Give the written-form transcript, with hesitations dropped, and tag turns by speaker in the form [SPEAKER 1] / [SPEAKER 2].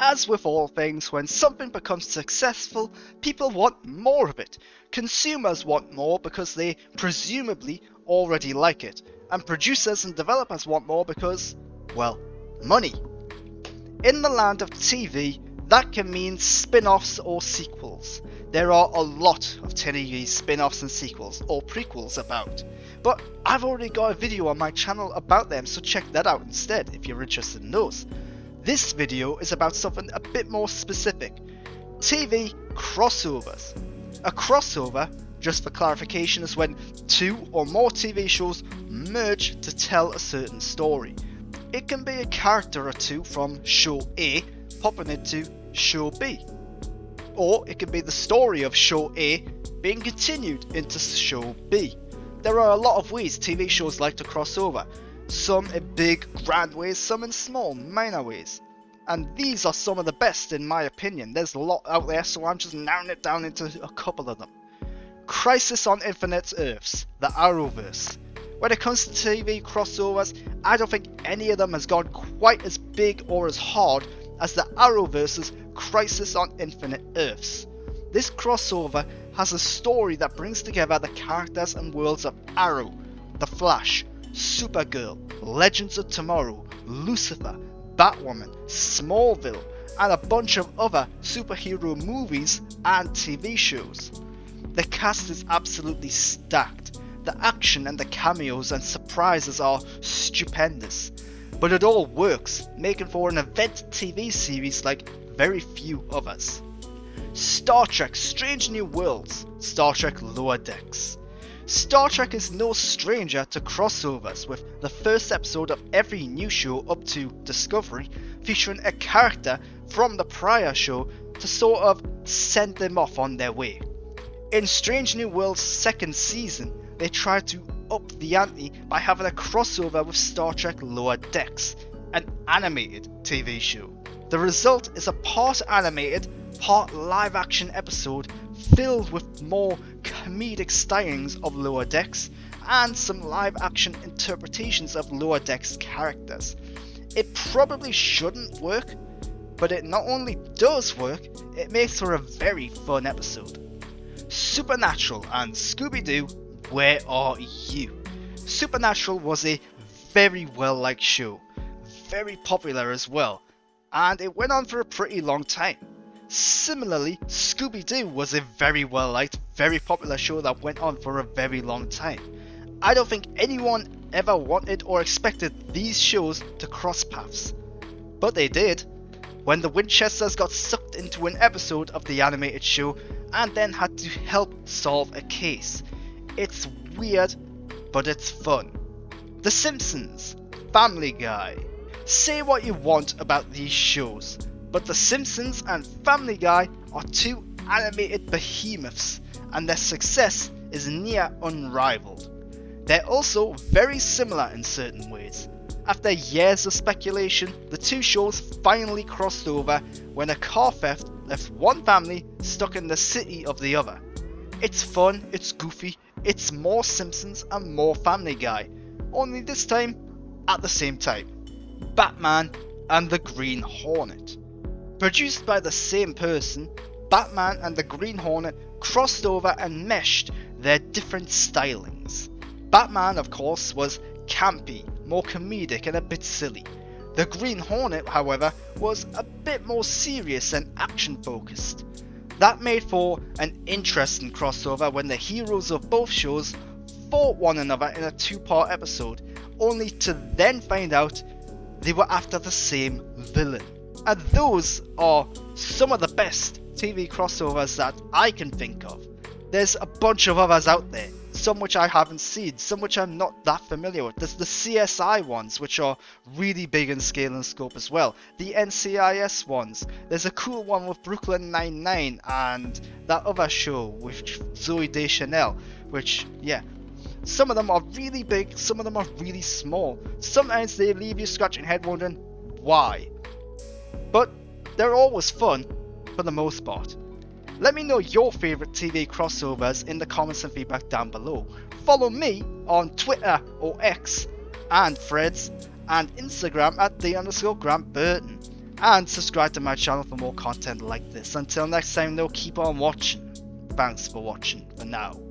[SPEAKER 1] As with all things, when something becomes successful, people want more of it. Consumers want more because they presumably already like it. And producers and developers want more because, well, money. In the land of TV, that can mean spin-offs or sequels. There are a lot of TV spin-offs and sequels, or prequels about. But I've already got a video on my channel about them, so check that out instead if you're interested in those. This video is about something a bit more specific. TV crossovers. A crossover, just for clarification, is when two or more TV shows merge to tell a certain story. It can be a character or two from show A popping into show B. Or it can be the story of show A being continued into show B. There are a lot of ways TV shows like to cross over. Some in big, grand ways, some in small, minor ways. And these are some of the best in my opinion. There's a lot out there, so I'm just narrowing it down into a couple of them. Crisis on Infinite Earths, the Arrowverse. When it comes to TV crossovers, I don't think any of them has gone quite as big or as hard as the Arrowverse's Crisis on Infinite Earths. This crossover has a story that brings together the characters and worlds of Arrow, The Flash, Supergirl, Legends of Tomorrow, Lucifer, Batwoman, Smallville, and a bunch of other superhero movies and TV shows. The cast is absolutely stacked. The action and the cameos and surprises are stupendous. But it all works, making for an event TV series like very few others. Star Trek Strange New Worlds, Star Trek Lower Decks. Star Trek is no stranger to crossovers, with the first episode of every new show up to Discovery featuring a character from the prior show to sort of send them off on their way. In Strange New Worlds' second season, they tried to up the ante by having a crossover with Star Trek Lower Decks, an animated TV show. The result is a part animated, part live action episode filled with more comedic stylings of Lower Decks and some live action interpretations of Lower Decks characters. It probably shouldn't work, but it not only does work, it makes for a very fun episode. Supernatural and Scooby-Doo, Where Are You? Supernatural was a very well liked show, very popular as well, and it went on for a pretty long time. Similarly, Scooby-Doo was a very well liked, very popular show that went on for a very long time. I don't think anyone ever wanted or expected these shows to cross paths. But they did, when the Winchesters got sucked into an episode of the animated show and then had to help solve a case. It's weird, but it's fun. The Simpsons, Family Guy. Say what you want about these shows, but The Simpsons and Family Guy are two animated behemoths, and their success is near unrivaled. They're also very similar in certain ways. After years of speculation, the two shows finally crossed over when a car theft left one family stuck in the city of the other. It's fun, it's goofy, it's more Simpsons and more Family Guy, only this time at the same time. Batman and the Green Hornet. Produced by the same person, Batman and the Green Hornet crossed over and meshed their different stylings. Batman, of course, was campy, more comedic and a bit silly. The Green Hornet, however, was a bit more serious and action focused. That made for an interesting crossover when the heroes of both shows fought one another in a two-part episode, only to then find out they were after the same villain. And those are some of the best TV crossovers that I can think of. There's a bunch of others out there, some which I haven't seen, some which I'm not that familiar with. There's the CSI ones, which are really big in scale and scope as well. The NCIS ones. There's a cool one with Brooklyn Nine-Nine and that other show with Zooey Deschanel, which, yeah, some of them are really big, some of them are really small. Sometimes they leave you scratching your head wondering why. But they're always fun, for the most part. Let me know your favourite TV crossovers in the comments and feedback down below. Follow me on Twitter or X and Threads and Instagram at @the_Grant Burton. and subscribe to my channel for more content like this. Until next time though, keep on watching. Thanks for watching for now.